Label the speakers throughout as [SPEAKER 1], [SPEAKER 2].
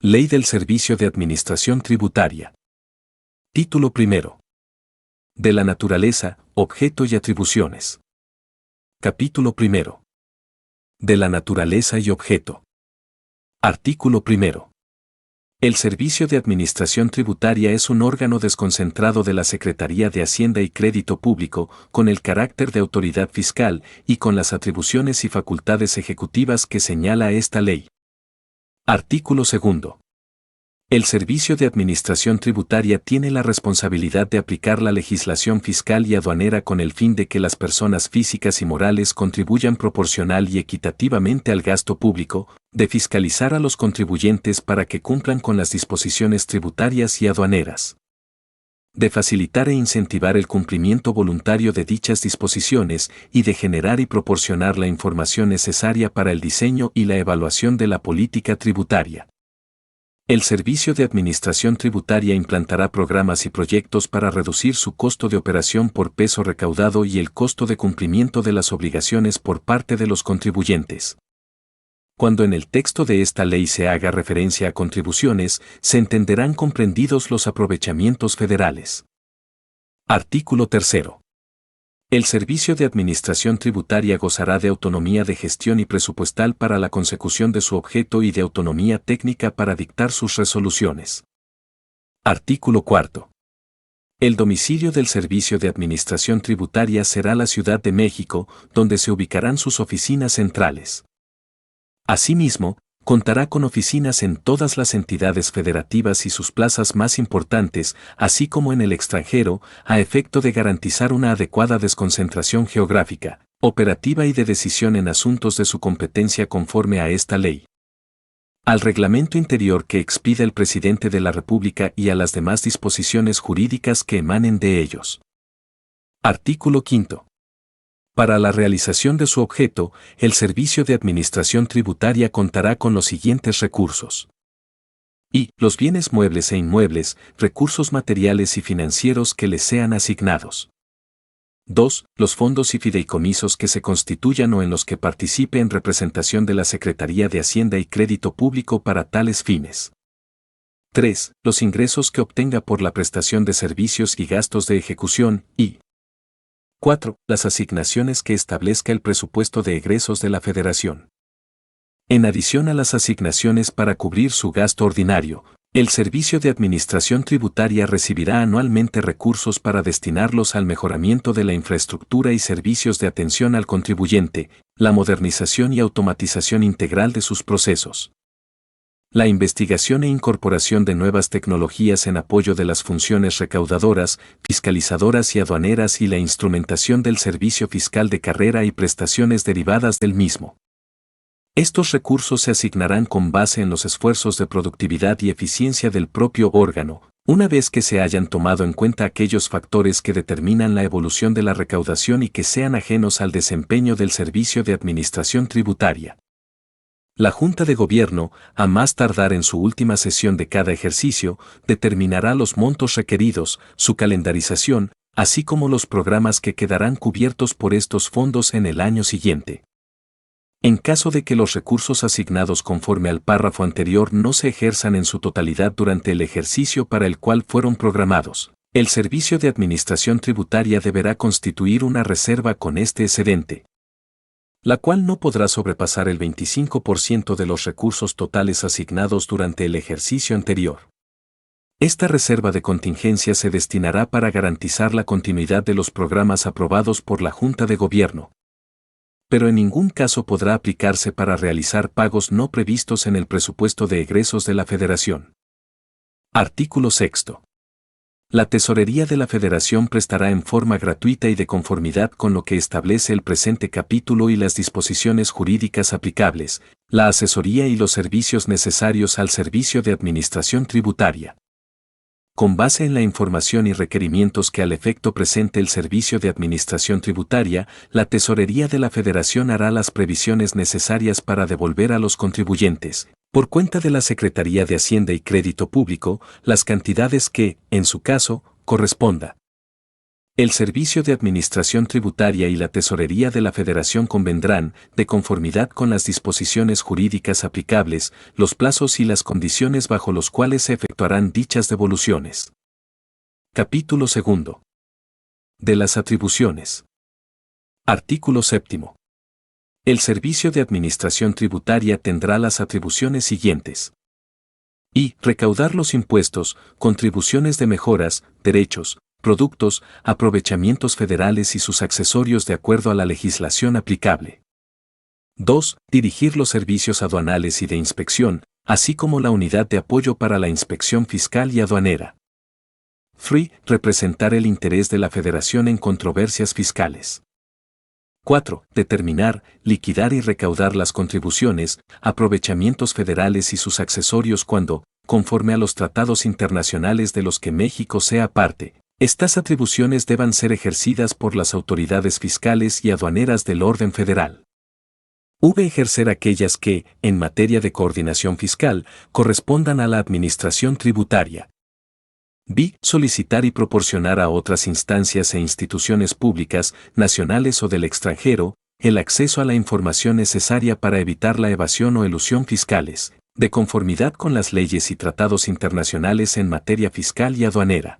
[SPEAKER 1] Ley del Servicio de Administración Tributaria. Título primero. De la naturaleza, objeto y atribuciones. Capítulo primero. De la naturaleza y objeto. Artículo primero. El Servicio de Administración Tributaria es un órgano desconcentrado de la Secretaría de Hacienda y Crédito Público, con el carácter de autoridad fiscal y con las atribuciones y facultades ejecutivas que señala esta ley. Artículo segundo. El Servicio de Administración Tributaria tiene la responsabilidad de aplicar la legislación fiscal y aduanera con el fin de que las personas físicas y morales contribuyan proporcional y equitativamente al gasto público, de fiscalizar a los contribuyentes para que cumplan con las disposiciones tributarias y aduaneras, de facilitar e incentivar el cumplimiento voluntario de dichas disposiciones y de generar y proporcionar la información necesaria para el diseño y la evaluación de la política tributaria. El Servicio de Administración Tributaria implantará programas y proyectos para reducir su costo de operación por peso recaudado y el costo de cumplimiento de las obligaciones por parte de los contribuyentes. Cuando en el texto de esta ley se haga referencia a contribuciones, se entenderán comprendidos los aprovechamientos federales. Artículo tercero. El Servicio de Administración Tributaria gozará de autonomía de gestión y presupuestal para la consecución de su objeto y de autonomía técnica para dictar sus resoluciones. Artículo cuarto. El domicilio del Servicio de Administración Tributaria será la Ciudad de México, donde se ubicarán sus oficinas centrales. Asimismo, contará con oficinas en todas las entidades federativas y sus plazas más importantes, así como en el extranjero, a efecto de garantizar una adecuada desconcentración geográfica, operativa y de decisión en asuntos de su competencia conforme a esta ley, al reglamento interior que expida el Presidente de la República y a las demás disposiciones jurídicas que emanen de ellos. Artículo quinto. Para la realización de su objeto, el Servicio de Administración Tributaria contará con los siguientes recursos. Y los bienes muebles e inmuebles, recursos materiales y financieros que les sean asignados. 2. Los fondos y fideicomisos que se constituyan o en los que participe en representación de la Secretaría de Hacienda y Crédito Público para tales fines. 3. Los ingresos que obtenga por la prestación de servicios y gastos de ejecución, y 4. Las asignaciones que establezca el presupuesto de egresos de la Federación. En adición a las asignaciones para cubrir su gasto ordinario, el Servicio de Administración Tributaria recibirá anualmente recursos para destinarlos al mejoramiento de la infraestructura y servicios de atención al contribuyente, la modernización y automatización integral de sus procesos, la investigación e incorporación de nuevas tecnologías en apoyo de las funciones recaudadoras, fiscalizadoras y aduaneras y la instrumentación del servicio fiscal de carrera y prestaciones derivadas del mismo. Estos recursos se asignarán con base en los esfuerzos de productividad y eficiencia del propio órgano, una vez que se hayan tomado en cuenta aquellos factores que determinan la evolución de la recaudación y que sean ajenos al desempeño del Servicio de Administración Tributaria. La Junta de Gobierno, a más tardar en su última sesión de cada ejercicio, determinará los montos requeridos, su calendarización, así como los programas que quedarán cubiertos por estos fondos en el año siguiente. En caso de que los recursos asignados conforme al párrafo anterior no se ejerzan en su totalidad durante el ejercicio para el cual fueron programados, el Servicio de Administración Tributaria deberá constituir una reserva con este excedente, la cual no podrá sobrepasar el 25% de los recursos totales asignados durante el ejercicio anterior. Esta reserva de contingencia se destinará para garantizar la continuidad de los programas aprobados por la Junta de Gobierno, pero en ningún caso podrá aplicarse para realizar pagos no previstos en el presupuesto de egresos de la Federación. Artículo 6. La Tesorería de la Federación prestará en forma gratuita y de conformidad con lo que establece el presente capítulo y las disposiciones jurídicas aplicables, la asesoría y los servicios necesarios al Servicio de Administración Tributaria. Con base en la información y requerimientos que al efecto presente el Servicio de Administración Tributaria, la Tesorería de la Federación hará las previsiones necesarias para devolver a los contribuyentes, por cuenta de la Secretaría de Hacienda y Crédito Público, las cantidades que, en su caso, corresponda. El Servicio de Administración Tributaria y la Tesorería de la Federación convendrán, de conformidad con las disposiciones jurídicas aplicables, los plazos y las condiciones bajo los cuales se efectuarán dichas devoluciones. Capítulo 2. De las atribuciones. Artículo 7. El Servicio de Administración Tributaria tendrá las atribuciones siguientes. Y recaudar los impuestos, contribuciones de mejoras, derechos, productos, aprovechamientos federales y sus accesorios de acuerdo a la legislación aplicable. 2. Dirigir los servicios aduanales y de inspección, así como la unidad de apoyo para la inspección fiscal y aduanera. 3. Representar el interés de la Federación en controversias fiscales. 4. Determinar, liquidar y recaudar las contribuciones, aprovechamientos federales y sus accesorios cuando, conforme a los tratados internacionales de los que México sea parte, estas atribuciones deban ser ejercidas por las autoridades fiscales y aduaneras del orden federal. V. Ejercer aquellas que, en materia de coordinación fiscal, correspondan a la administración tributaria. B. Solicitar y proporcionar a otras instancias e instituciones públicas, nacionales o del extranjero, el acceso a la información necesaria para evitar la evasión o elusión fiscales, de conformidad con las leyes y tratados internacionales en materia fiscal y aduanera.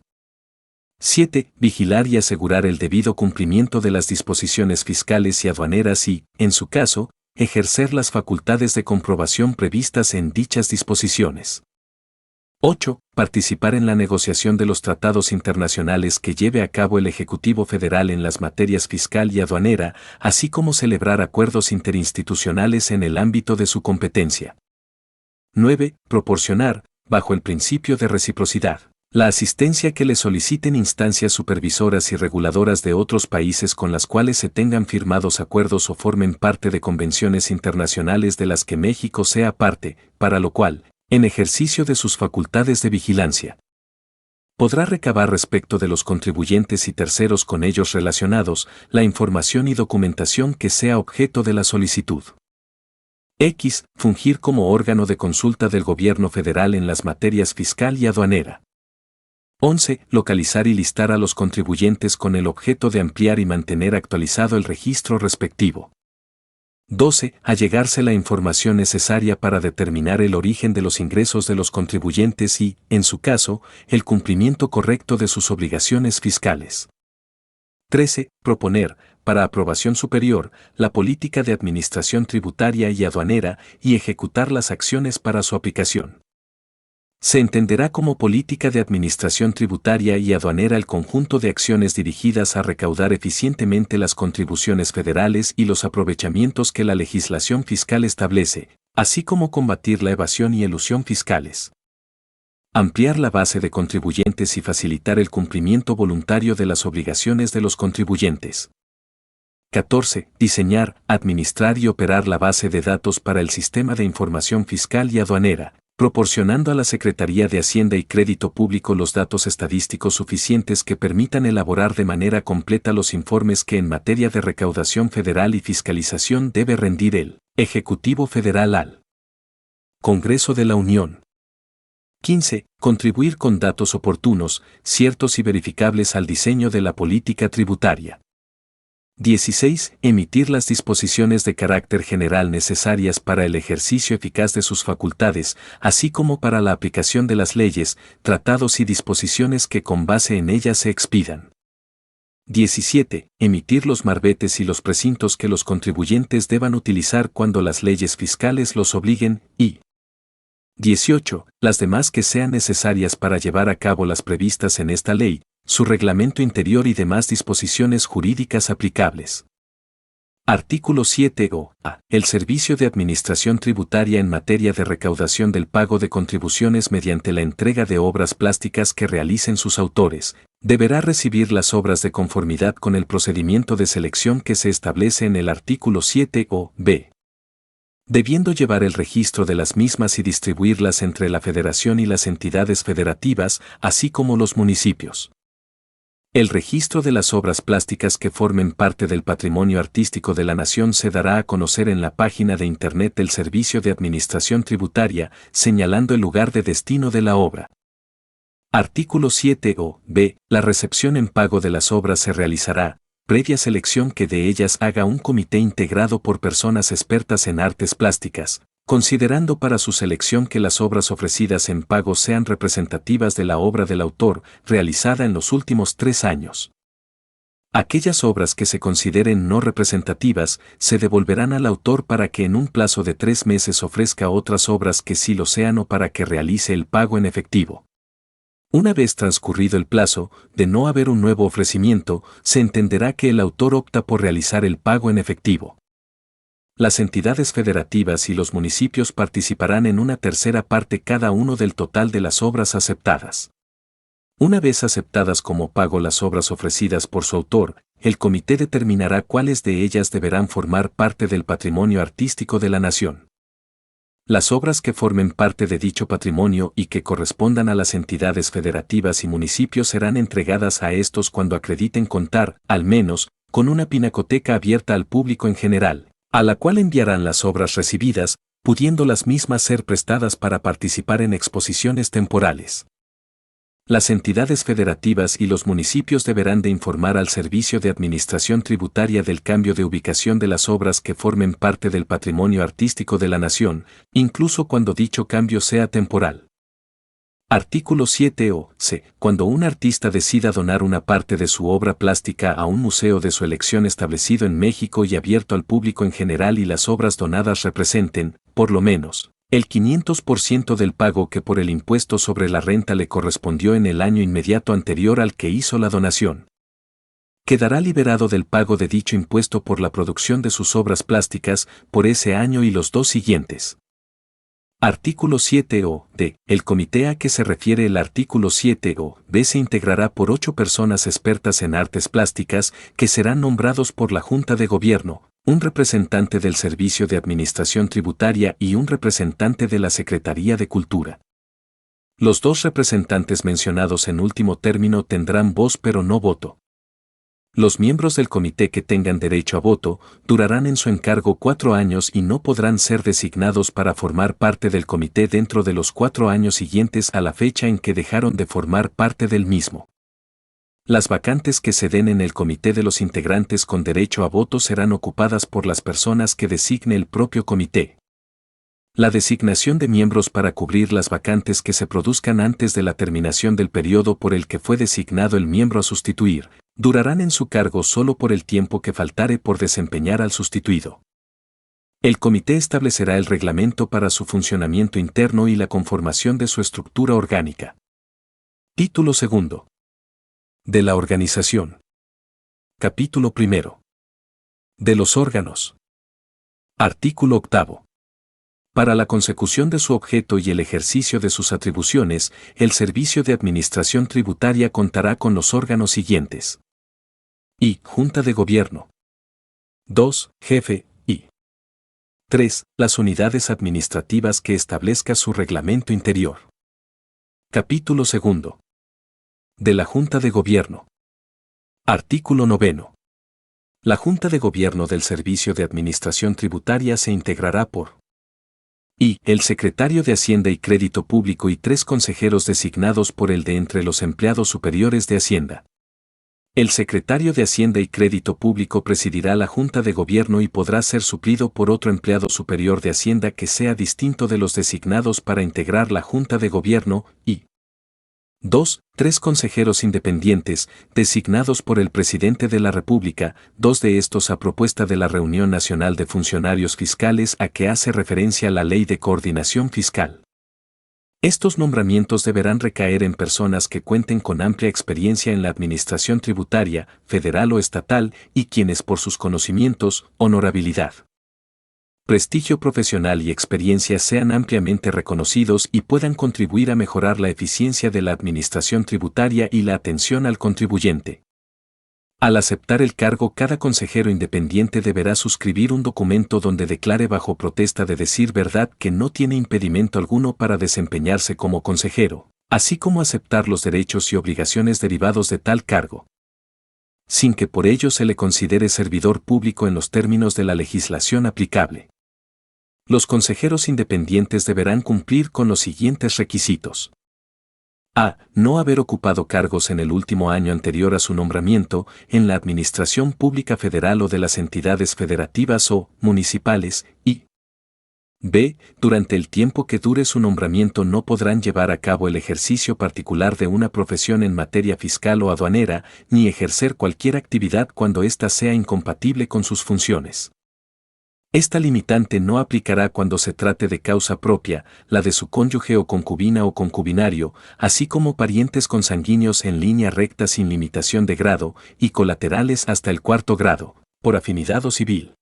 [SPEAKER 1] 7. Vigilar y asegurar el debido cumplimiento de las disposiciones fiscales y aduaneras y, en su caso, ejercer las facultades de comprobación previstas en dichas disposiciones. 8. Participar en la negociación de los tratados internacionales que lleve a cabo el Ejecutivo Federal en las materias fiscal y aduanera, así como celebrar acuerdos interinstitucionales en el ámbito de su competencia. 9. Proporcionar, bajo el principio de reciprocidad, la asistencia que le soliciten instancias supervisoras y reguladoras de otros países con las cuales se tengan firmados acuerdos o formen parte de convenciones internacionales de las que México sea parte, para lo cual, en ejercicio de sus facultades de vigilancia, podrá recabar respecto de los contribuyentes y terceros con ellos relacionados, la información y documentación que sea objeto de la solicitud. X. Fungir como órgano de consulta del gobierno federal en las materias fiscal y aduanera. 11. Localizar y listar a los contribuyentes con el objeto de ampliar y mantener actualizado el registro respectivo. 12. Allegarse la información necesaria para determinar el origen de los ingresos de los contribuyentes y, en su caso, el cumplimiento correcto de sus obligaciones fiscales. 13. Proponer, para aprobación superior, la política de administración tributaria y aduanera y ejecutar las acciones para su aplicación. Se entenderá como política de administración tributaria y aduanera el conjunto de acciones dirigidas a recaudar eficientemente las contribuciones federales y los aprovechamientos que la legislación fiscal establece, así como combatir la evasión y elusión fiscales. Ampliar la base de contribuyentes y facilitar el cumplimiento voluntario de las obligaciones de los contribuyentes. 14. Diseñar, administrar y operar la base de datos para el sistema de información fiscal y aduanera, proporcionando a la Secretaría de Hacienda y Crédito Público los datos estadísticos suficientes que permitan elaborar de manera completa los informes que en materia de recaudación federal y fiscalización debe rendir el Ejecutivo Federal al Congreso de la Unión. 15. Contribuir con datos oportunos, ciertos y verificables al diseño de la política tributaria. 16. Emitir las disposiciones de carácter general necesarias para el ejercicio eficaz de sus facultades, así como para la aplicación de las leyes, tratados y disposiciones que con base en ellas se expidan. 17. Emitir los marbetes y los precintos que los contribuyentes deban utilizar cuando las leyes fiscales los obliguen, y 18. Las demás que sean necesarias para llevar a cabo las previstas en esta ley, su reglamento interior y demás disposiciones jurídicas aplicables. Artículo 7 o A. El Servicio de Administración Tributaria en materia de recaudación del pago de contribuciones mediante la entrega de obras plásticas que realicen sus autores, deberá recibir las obras de conformidad con el procedimiento de selección que se establece en el artículo 7 o B. Debiendo llevar el registro de las mismas y distribuirlas entre la Federación y las entidades federativas, así como los municipios. El registro de las obras plásticas que formen parte del patrimonio artístico de la nación se dará a conocer en la página de Internet del Servicio de Administración Tributaria, señalando el lugar de destino de la obra. Artículo 7 o b. La recepción en pago de las obras se realizará, previa selección que de ellas haga un comité integrado por personas expertas en artes plásticas, considerando para su selección que las obras ofrecidas en pago sean representativas de la obra del autor realizada en los últimos 3 años. Aquellas obras que se consideren no representativas se devolverán al autor para que en un plazo de 3 meses ofrezca otras obras que sí lo sean o para que realice el pago en efectivo. Una vez transcurrido el plazo, de no haber un nuevo ofrecimiento, se entenderá que el autor opta por realizar el pago en efectivo. Las entidades federativas y los municipios participarán en una tercera parte cada uno del total de las obras aceptadas. Una vez aceptadas como pago las obras ofrecidas por su autor, el comité determinará cuáles de ellas deberán formar parte del patrimonio artístico de la nación. Las obras que formen parte de dicho patrimonio y que correspondan a las entidades federativas y municipios serán entregadas a estos cuando acrediten contar, al menos, con una pinacoteca abierta al público en general, a la cual enviarán las obras recibidas, pudiendo las mismas ser prestadas para participar en exposiciones temporales. Las entidades federativas y los municipios deberán de informar al Servicio de Administración Tributaria del cambio de ubicación de las obras que formen parte del patrimonio artístico de la nación, incluso cuando dicho cambio sea temporal. Artículo 7 o c. Cuando un artista decida donar una parte de su obra plástica a un museo de su elección establecido en México y abierto al público en general y las obras donadas representen, por lo menos, el 500% del pago que por el impuesto sobre la renta le correspondió en el año inmediato anterior al que hizo la donación, quedará liberado del pago de dicho impuesto por la producción de sus obras plásticas por ese año y los 2 siguientes. Artículo 7 o d. El comité a que se refiere el artículo 7 o d se integrará por 8 personas expertas en artes plásticas que serán nombrados por la Junta de Gobierno, un representante del Servicio de Administración Tributaria y un representante de la Secretaría de Cultura. Los 2 representantes mencionados en último término tendrán voz pero no voto. Los miembros del comité que tengan derecho a voto durarán en su encargo 4 años y no podrán ser designados para formar parte del comité dentro de los 4 años siguientes a la fecha en que dejaron de formar parte del mismo. Las vacantes que se den en el comité de los integrantes con derecho a voto serán ocupadas por las personas que designe el propio comité. La designación de miembros para cubrir las vacantes que se produzcan antes de la terminación del periodo por el que fue designado el miembro a sustituir, durarán en su cargo solo por el tiempo que faltare por desempeñar al sustituido. El comité establecerá el reglamento para su funcionamiento interno y la conformación de su estructura orgánica. Título 2. De la organización. Capítulo 1. De los órganos. Artículo 8. Para la consecución de su objeto y el ejercicio de sus atribuciones, el Servicio de Administración Tributaria contará con los órganos siguientes. I. Junta de Gobierno. 2. Jefe, y 3. Las unidades administrativas que establezca su reglamento interior. Capítulo 2. De la Junta de Gobierno. Artículo 9. La Junta de Gobierno del Servicio de Administración Tributaria se integrará por I. El secretario de Hacienda y Crédito Público y 3 consejeros designados por el de entre los empleados superiores de Hacienda. El secretario de Hacienda y Crédito Público presidirá la Junta de Gobierno y podrá ser suplido por otro empleado superior de Hacienda que sea distinto de los designados para integrar la Junta de Gobierno y 2. 3 consejeros independientes, designados por el Presidente de la República, 2 de estos a propuesta de la Reunión Nacional de Funcionarios Fiscales a que hace referencia la Ley de Coordinación Fiscal. Estos nombramientos deberán recaer en personas que cuenten con amplia experiencia en la administración tributaria, federal o estatal, y quienes por sus conocimientos, honorabilidad, prestigio profesional y experiencia sean ampliamente reconocidos y puedan contribuir a mejorar la eficiencia de la administración tributaria y la atención al contribuyente. Al aceptar el cargo, cada consejero independiente deberá suscribir un documento donde declare bajo protesta de decir verdad que no tiene impedimento alguno para desempeñarse como consejero, así como aceptar los derechos y obligaciones derivados de tal cargo, sin que por ello se le considere servidor público en los términos de la legislación aplicable. Los consejeros independientes deberán cumplir con los siguientes requisitos. A. No haber ocupado cargos en el último año anterior a su nombramiento en la Administración Pública Federal o de las entidades federativas o municipales, y B. Durante el tiempo que dure su nombramiento no podrán llevar a cabo el ejercicio particular de una profesión en materia fiscal o aduanera, ni ejercer cualquier actividad cuando ésta sea incompatible con sus funciones. Esta limitante no aplicará cuando se trate de causa propia, la de su cónyuge o concubina o concubinario, así como parientes consanguíneos en línea recta sin limitación de grado, y colaterales hasta el 4º grado, por afinidad o civil.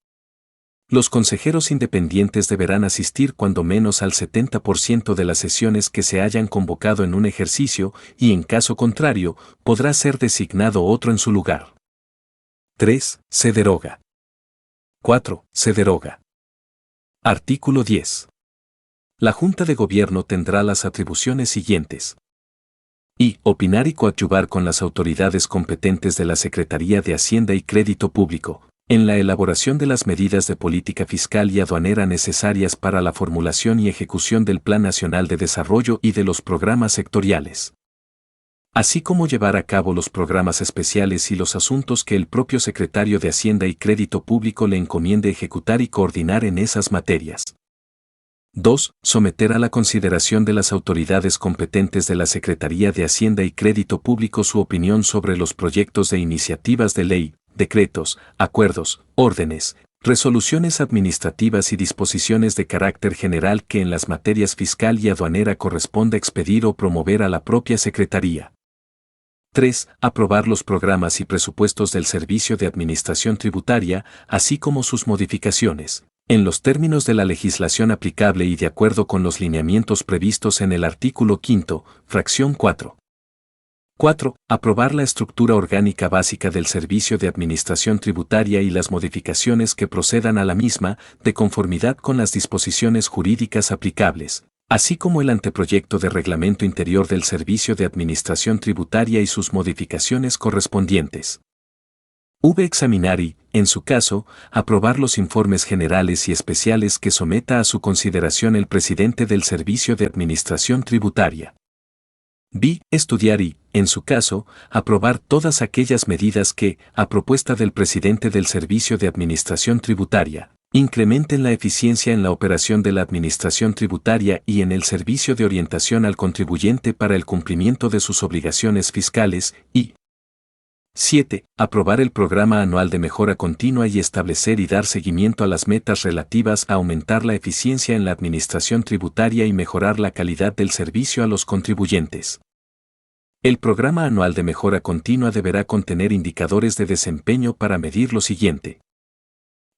[SPEAKER 1] Los consejeros independientes deberán asistir cuando menos al 70% de las sesiones que se hayan convocado en un ejercicio y en caso contrario, podrá ser designado otro en su lugar. 3. Se deroga. 4. Se deroga. Artículo 10. La Junta de Gobierno tendrá las atribuciones siguientes. Y. Opinar y coadyuvar con las autoridades competentes de la Secretaría de Hacienda y Crédito Público, en la elaboración de las medidas de política fiscal y aduanera necesarias para la formulación y ejecución del Plan Nacional de Desarrollo y de los programas sectoriales. Así como llevar a cabo los programas especiales y los asuntos que el propio Secretario de Hacienda y Crédito Público le encomiende ejecutar y coordinar en esas materias. 2. Someter a la consideración de las autoridades competentes de la Secretaría de Hacienda y Crédito Público su opinión sobre los proyectos de iniciativas de ley, decretos, acuerdos, órdenes, resoluciones administrativas y disposiciones de carácter general que en las materias fiscal y aduanera corresponda expedir o promover a la propia Secretaría. 3. Aprobar los programas y presupuestos del Servicio de Administración Tributaria, así como sus modificaciones, en los términos de la legislación aplicable y de acuerdo con los lineamientos previstos en el artículo 5, fracción 4. 4. Aprobar la estructura orgánica básica del Servicio de Administración Tributaria y las modificaciones que procedan a la misma, de conformidad con las disposiciones jurídicas aplicables, así como el anteproyecto de reglamento interior del Servicio de Administración Tributaria y sus modificaciones correspondientes. Examinar y, en su caso, aprobar los informes generales y especiales que someta a su consideración el presidente del Servicio de Administración Tributaria. Estudiar y, en su caso, aprobar todas aquellas medidas que, a propuesta del presidente del Servicio de Administración Tributaria, incrementen la eficiencia en la operación de la Administración Tributaria y en el servicio de orientación al contribuyente para el cumplimiento de sus obligaciones fiscales, y 7. Aprobar el Programa Anual de Mejora Continua y establecer y dar seguimiento a las metas relativas a aumentar la eficiencia en la administración tributaria y mejorar la calidad del servicio a los contribuyentes. El Programa Anual de Mejora Continua deberá contener indicadores de desempeño para medir lo siguiente.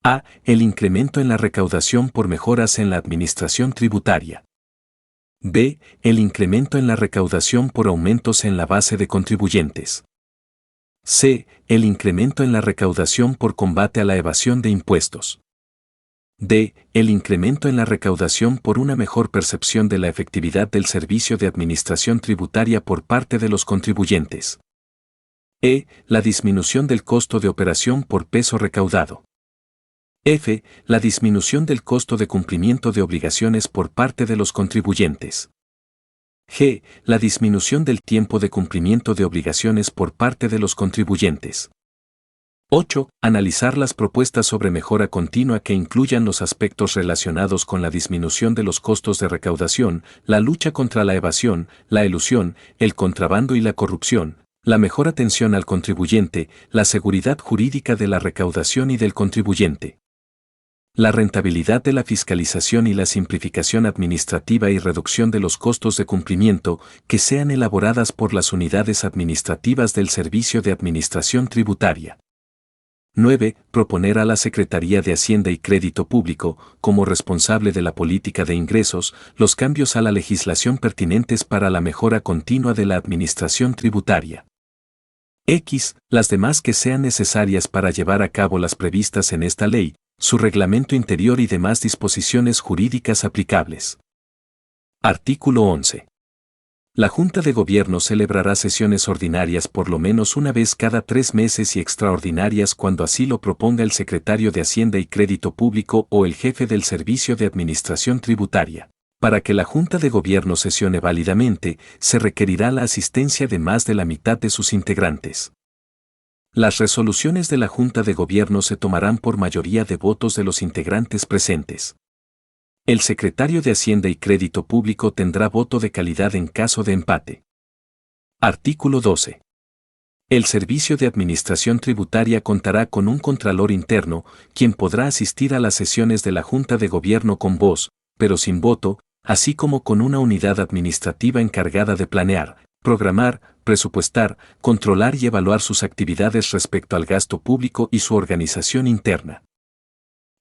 [SPEAKER 1] A. El incremento en la recaudación por mejoras en la administración tributaria. B. El incremento en la recaudación por aumentos en la base de contribuyentes. C. El incremento en la recaudación por combate a la evasión de impuestos. D. El incremento en la recaudación por una mejor percepción de la efectividad del servicio de administración tributaria por parte de los contribuyentes. E. La disminución del costo de operación por peso recaudado. F. La disminución del costo de cumplimiento de obligaciones por parte de los contribuyentes. G. La disminución del tiempo de cumplimiento de obligaciones por parte de los contribuyentes. 8. Analizar las propuestas sobre mejora continua que incluyan los aspectos relacionados con la disminución de los costos de recaudación, la lucha contra la evasión, la elusión, el contrabando y la corrupción, la mejor atención al contribuyente, la seguridad jurídica de la recaudación y del contribuyente. La rentabilidad de la fiscalización y la simplificación administrativa y reducción de los costos de cumplimiento que sean elaboradas por las unidades administrativas del Servicio de Administración Tributaria. 9. Proponer a la Secretaría de Hacienda y Crédito Público, como responsable de la política de ingresos, los cambios a la legislación pertinentes para la mejora continua de la administración tributaria. X. Las demás que sean necesarias para llevar a cabo las previstas en esta ley, su reglamento interior y demás disposiciones jurídicas aplicables. Artículo 11. La Junta de Gobierno celebrará sesiones ordinarias por lo menos una vez cada 3 meses y extraordinarias cuando así lo proponga el Secretario de Hacienda y Crédito Público o el jefe del Servicio de Administración Tributaria, Para que la Junta de Gobierno sesione válidamente, se requerirá la asistencia de más de la mitad de sus integrantes. Las resoluciones de la Junta de Gobierno se tomarán por mayoría de votos de los integrantes presentes. El secretario de Hacienda y Crédito Público tendrá voto de calidad en caso de empate. Artículo 12. El Servicio de Administración Tributaria contará con un contralor interno, quien podrá asistir a las sesiones de la Junta de Gobierno con voz, pero sin voto, así como con una unidad administrativa encargada de planear, programar, presupuestar, controlar y evaluar sus actividades respecto al gasto público y su organización interna.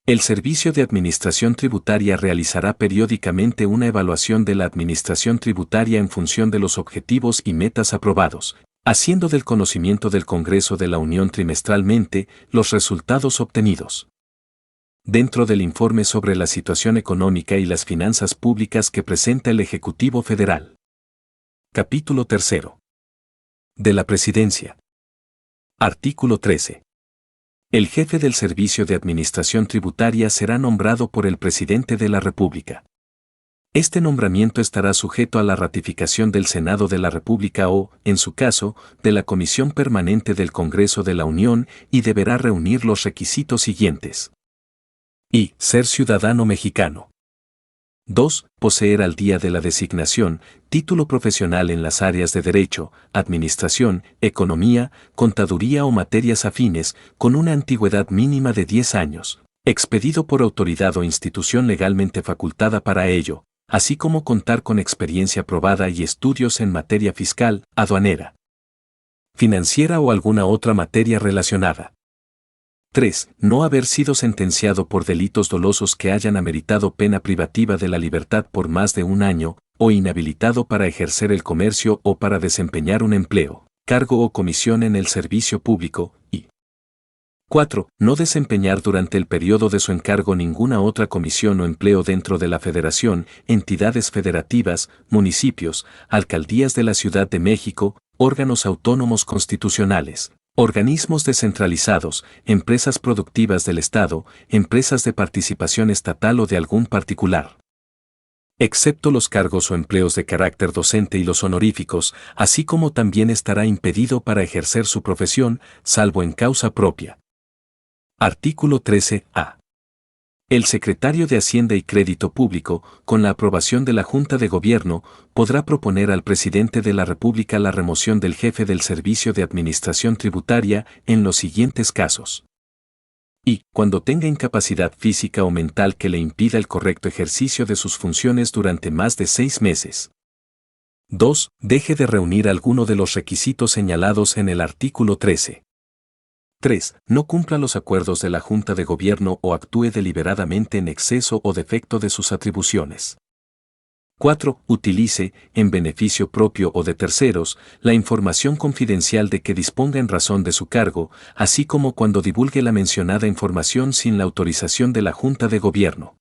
[SPEAKER 1] El Servicio de Administración Tributaria realizará periódicamente una evaluación de la administración tributaria en función de los objetivos y metas aprobados, haciendo del conocimiento del Congreso de la Unión trimestralmente los resultados obtenidos. Dentro del informe sobre la situación económica y las finanzas públicas que presenta el Ejecutivo Federal. Capítulo 3. De la Presidencia. Artículo 13. El jefe del Servicio de Administración Tributaria será nombrado por el Presidente de la República. Este nombramiento estará sujeto a la ratificación del Senado de la República o, en su caso, de la Comisión Permanente del Congreso de la Unión y deberá reunir los requisitos siguientes. Y. Ser ciudadano mexicano. 2. Poseer al día de la designación, título profesional en las áreas de Derecho, Administración, Economía, Contaduría o materias afines, con una antigüedad mínima de 10 años, expedido por autoridad o institución legalmente facultada para ello, así como contar con experiencia probada y estudios en materia fiscal, aduanera, financiera o alguna otra materia relacionada. 3. No haber sido sentenciado por delitos dolosos que hayan ameritado pena privativa de la libertad por más de un año, o inhabilitado para ejercer el comercio o para desempeñar un empleo, cargo o comisión en el servicio público, y 4. No desempeñar durante el periodo de su encargo ninguna otra comisión o empleo dentro de la Federación, entidades federativas, municipios, alcaldías de la Ciudad de México, órganos autónomos constitucionales, organismos descentralizados, empresas productivas del Estado, empresas de participación estatal o de algún particular. Excepto los cargos o empleos de carácter docente y los honoríficos, así como también estará impedido para ejercer su profesión, salvo en causa propia. Artículo 13-A. El secretario de Hacienda y Crédito Público, con la aprobación de la Junta de Gobierno, podrá proponer al Presidente de la República la remoción del jefe del Servicio de Administración Tributaria en los siguientes casos. Y, cuando tenga incapacidad física o mental que le impida el correcto ejercicio de sus funciones durante más de 6 meses. 2. Deje de reunir alguno de los requisitos señalados en el artículo 13. 3. No cumpla los acuerdos de la Junta de Gobierno o actúe deliberadamente en exceso o defecto de sus atribuciones. 4. Utilice, en beneficio propio o de terceros, la información confidencial de que disponga en razón de su cargo, así como cuando divulgue la mencionada información sin la autorización de la Junta de Gobierno.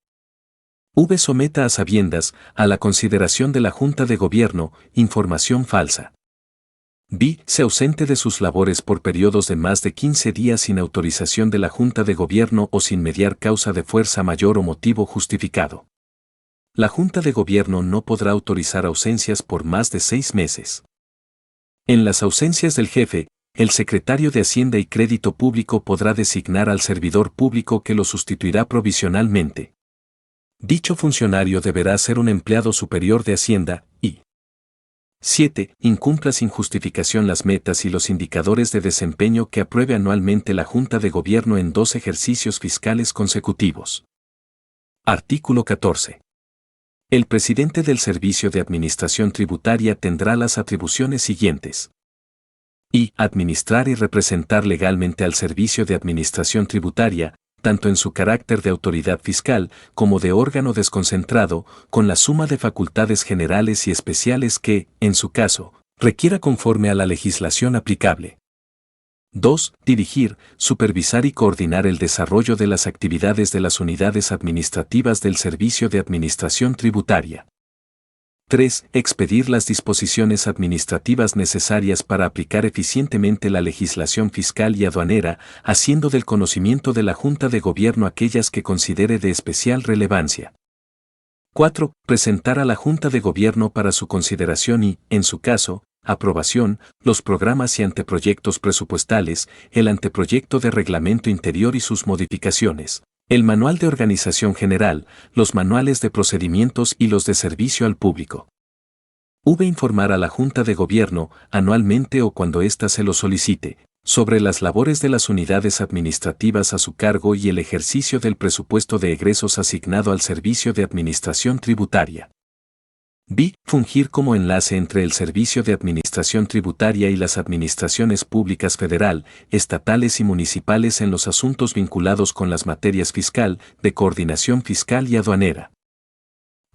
[SPEAKER 1] V. Someta a sabiendas, a la consideración de la Junta de Gobierno, información falsa. B. Se ausente de sus labores por periodos de más de 15 días sin autorización de la Junta de Gobierno o sin mediar causa de fuerza mayor o motivo justificado. La Junta de Gobierno no podrá autorizar ausencias por más de 6 meses. En las ausencias del jefe, el secretario de Hacienda y Crédito Público podrá designar al servidor público que lo sustituirá provisionalmente. Dicho funcionario deberá ser un empleado superior de Hacienda, y 7. Incumpla sin justificación las metas y los indicadores de desempeño que apruebe anualmente la Junta de Gobierno en 2 ejercicios fiscales consecutivos. Artículo 14. El presidente del Servicio de Administración Tributaria tendrá las atribuciones siguientes. Y. Administrar y representar legalmente al Servicio de Administración Tributaria, tanto en su carácter de autoridad fiscal como de órgano desconcentrado, con la suma de facultades generales y especiales que, en su caso, requiera conforme a la legislación aplicable. 2. Dirigir, supervisar y coordinar el desarrollo de las actividades de las unidades administrativas del Servicio de Administración Tributaria. 3. Expedir las disposiciones administrativas necesarias para aplicar eficientemente la legislación fiscal y aduanera, haciendo del conocimiento de la Junta de Gobierno aquellas que considere de especial relevancia. 4. Presentar a la Junta de Gobierno para su consideración y, en su caso, aprobación, los programas y anteproyectos presupuestales, el anteproyecto de reglamento interior y sus modificaciones, el manual de organización general, los manuales de procedimientos y los de servicio al público. Informar a la Junta de Gobierno, anualmente o cuando ésta se lo solicite, sobre las labores de las unidades administrativas a su cargo y el ejercicio del presupuesto de egresos asignado al Servicio de Administración Tributaria. B. Fungir como enlace entre el Servicio de Administración Tributaria y las administraciones públicas federal, estatales y municipales en los asuntos vinculados con las materias fiscal, de coordinación fiscal y aduanera.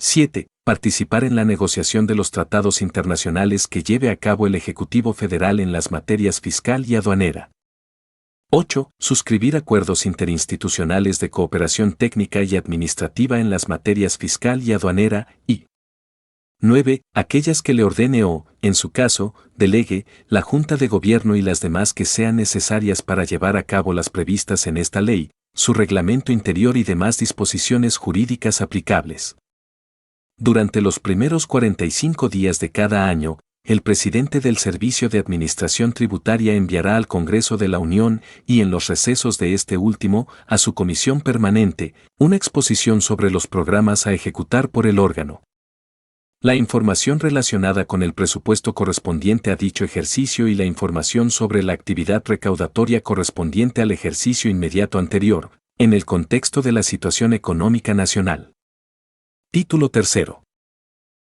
[SPEAKER 1] 7. Participar en la negociación de los tratados internacionales que lleve a cabo el Ejecutivo Federal en las materias fiscal y aduanera. 8. Suscribir acuerdos interinstitucionales de cooperación técnica y administrativa en las materias fiscal y aduanera, y 9. Aquellas que le ordene o, en su caso, delegue, la Junta de Gobierno y las demás que sean necesarias para llevar a cabo las previstas en esta ley, su reglamento interior y demás disposiciones jurídicas aplicables. Durante los primeros 45 días de cada año, el presidente del Servicio de Administración Tributaria enviará al Congreso de la Unión y en los recesos de este último, a su comisión permanente, una exposición sobre los programas a ejecutar por el órgano. La información relacionada con el presupuesto correspondiente a dicho ejercicio y la información sobre la actividad recaudatoria correspondiente al ejercicio inmediato anterior, en el contexto de la situación económica nacional. Título 3.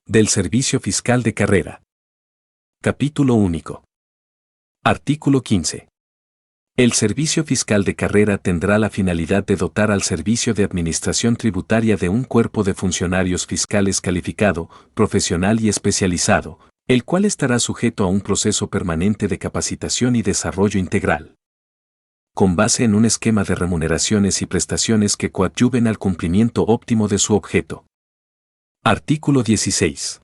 [SPEAKER 1] Del Servicio Fiscal de Carrera. Capítulo único. Artículo 15. El Servicio Fiscal de Carrera tendrá la finalidad de dotar al Servicio de Administración Tributaria de un cuerpo de funcionarios fiscales calificado, profesional y especializado, el cual estará sujeto a un proceso permanente de capacitación y desarrollo integral, con base en un esquema de remuneraciones y prestaciones que coadyuven al cumplimiento óptimo de su objeto. Artículo 16.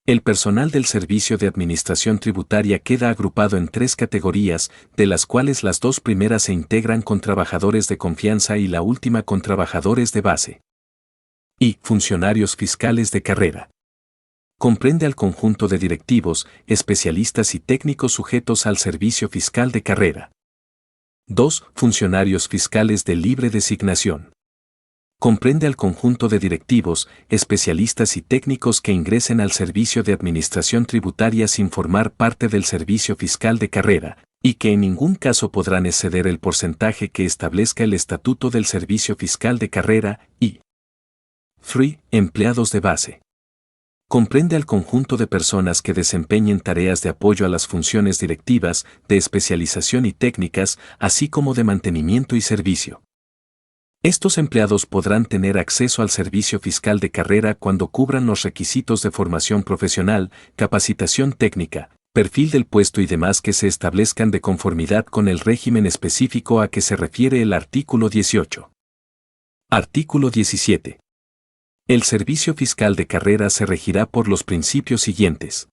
[SPEAKER 1] El personal del Servicio de Administración Tributaria queda agrupado en 3 categorías, de las cuales las 2 primeras se integran con trabajadores de confianza y la última con trabajadores de base. Y funcionarios fiscales de carrera. Comprende al conjunto de directivos, especialistas y técnicos sujetos al Servicio Fiscal de Carrera. 2. Funcionarios fiscales de libre designación. Comprende al conjunto de directivos, especialistas y técnicos que ingresen al Servicio de Administración Tributaria sin formar parte del Servicio Fiscal de Carrera, y que en ningún caso podrán exceder el porcentaje que establezca el Estatuto del Servicio Fiscal de Carrera, y 3. Empleados de base. Comprende al conjunto de personas que desempeñen tareas de apoyo a las funciones directivas, de especialización y técnicas, así como de mantenimiento y servicio. Estos empleados podrán tener acceso al Servicio Fiscal de Carrera cuando cubran los requisitos de formación profesional, capacitación técnica, perfil del puesto y demás que se establezcan de conformidad con el régimen específico a que se refiere el artículo 18. Artículo 17. El Servicio Fiscal de Carrera se regirá por los principios siguientes.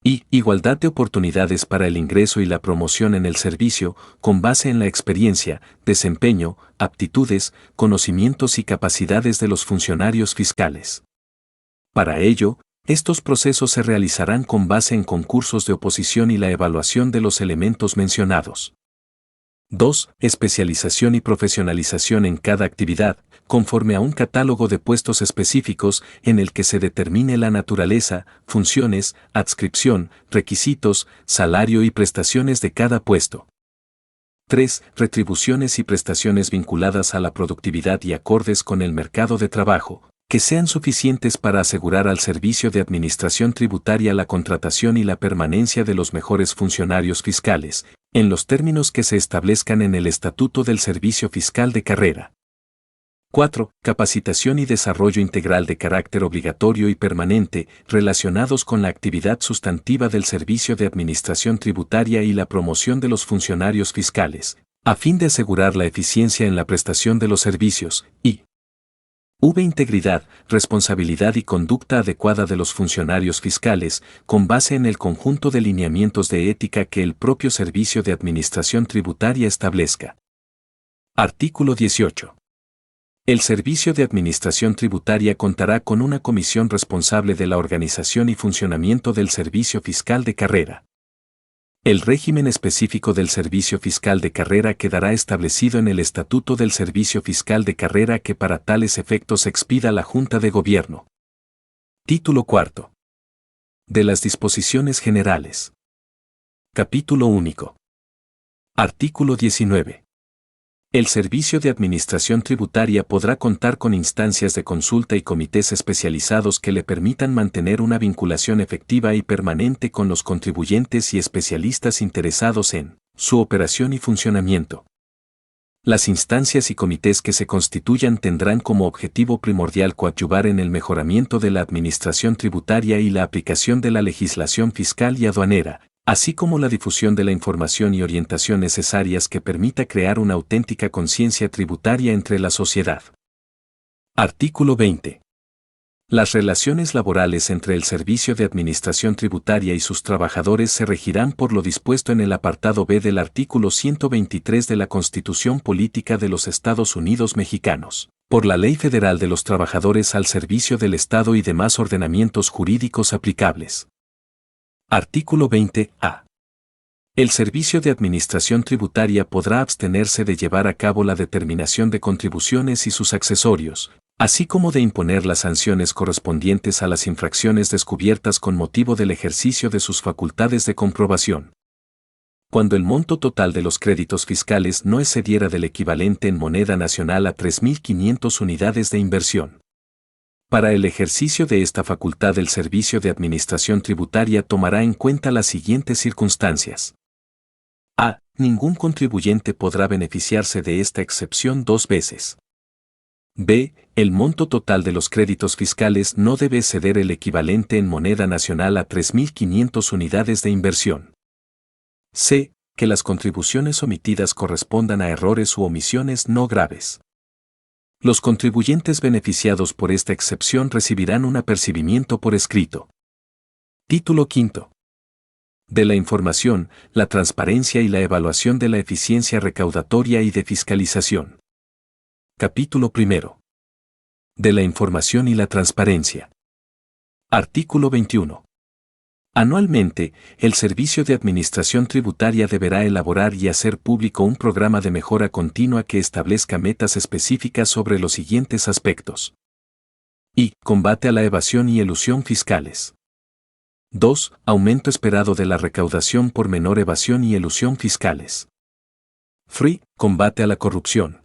[SPEAKER 1] Y igualdad de oportunidades para el ingreso y la promoción en el servicio, con base en la experiencia, desempeño, aptitudes, conocimientos y capacidades de los funcionarios fiscales. Para ello, estos procesos se realizarán con base en concursos de oposición y la evaluación de los elementos mencionados. 2. Especialización y profesionalización en cada actividad, conforme a un catálogo de puestos específicos en el que se determine la naturaleza, funciones, adscripción, requisitos, salario y prestaciones de cada puesto. 3. Retribuciones y prestaciones vinculadas a la productividad y acordes con el mercado de trabajo, que sean suficientes para asegurar al Servicio de Administración Tributaria la contratación y la permanencia de los mejores funcionarios fiscales, en los términos que se establezcan en el Estatuto del Servicio Fiscal de Carrera. 4. Capacitación y desarrollo integral de carácter obligatorio y permanente, relacionados con la actividad sustantiva del Servicio de Administración Tributaria y la promoción de los funcionarios fiscales, a fin de asegurar la eficiencia en la prestación de los servicios, y integridad, responsabilidad y conducta adecuada de los funcionarios fiscales, con base en el conjunto de lineamientos de ética que el propio Servicio de Administración Tributaria establezca. Artículo 18. El Servicio de Administración Tributaria contará con una comisión responsable de la organización y funcionamiento del Servicio Fiscal de Carrera. El régimen específico del Servicio Fiscal de Carrera quedará establecido en el Estatuto del Servicio Fiscal de Carrera que para tales efectos expida la Junta de Gobierno. Título cuarto. De las disposiciones generales. Capítulo único. Artículo 19. El Servicio de Administración Tributaria podrá contar con instancias de consulta y comités especializados que le permitan mantener una vinculación efectiva y permanente con los contribuyentes y especialistas interesados en su operación y funcionamiento. Las instancias y comités que se constituyan tendrán como objetivo primordial coadyuvar en el mejoramiento de la administración tributaria y la aplicación de la legislación fiscal y aduanera, así como la difusión de la información y orientación necesarias que permita crear una auténtica conciencia tributaria entre la sociedad. Artículo 20. Las relaciones laborales entre el Servicio de Administración Tributaria y sus trabajadores se regirán por lo dispuesto en el apartado B del artículo 123 de la Constitución Política de los Estados Unidos Mexicanos, por la Ley Federal de los Trabajadores al Servicio del Estado y demás ordenamientos jurídicos aplicables. Artículo 20-A. El Servicio de Administración Tributaria podrá abstenerse de llevar a cabo la determinación de contribuciones y sus accesorios, así como de imponer las sanciones correspondientes a las infracciones descubiertas con motivo del ejercicio de sus facultades de comprobación. Cuando el monto total de los créditos fiscales no excediera del equivalente en moneda nacional a 3.500 unidades de inversión. Para el ejercicio de esta facultad el Servicio de Administración Tributaria tomará en cuenta las siguientes circunstancias. A. Ningún contribuyente podrá beneficiarse de esta excepción dos veces. B. El monto total de los créditos fiscales no debe exceder el equivalente en moneda nacional a 3.500 unidades de inversión. C. Que las contribuciones omitidas correspondan a errores u omisiones no graves. Los contribuyentes beneficiados por esta excepción recibirán un apercibimiento por escrito. Título quinto. De la información, la transparencia y la evaluación de la eficiencia recaudatoria y de fiscalización. Capítulo primero. De la información y la transparencia. Artículo 21. Anualmente, el Servicio de Administración Tributaria deberá elaborar y hacer público un programa de mejora continua que establezca metas específicas sobre los siguientes aspectos. I. Combate a la evasión y elusión fiscales. 2. Aumento esperado de la recaudación por menor evasión y elusión fiscales. 3. Combate a la corrupción.